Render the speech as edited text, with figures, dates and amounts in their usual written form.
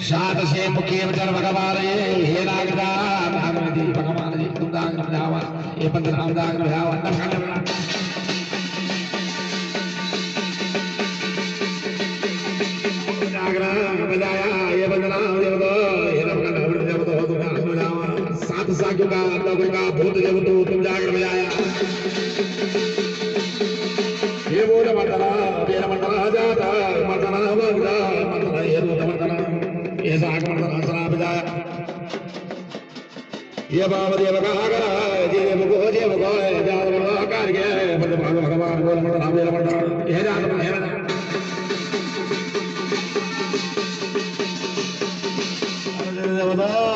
सात से मुखे वचन भगवान हे नागदा नागमती भगवान जी तुम दान बजावा ये पंद्रह दान बजावा अंदर खाने वाला बजाया ये बजना ये नमक जब तो तुम जाकर बजावा सात साक्यों का लोगों का भूत जब तो तुम जाकर बजाया ये बोल मर्दना बेर मर्दना जाता मर्दना मर्दा मर्दना ये दूत मर्दना ये साग मर्दना सना बजाया ये बाब देव का करा देव को जात मर्दना कर गए भगवान बोल मर्दना बेर मर्दना ये जात मर्दना Bye.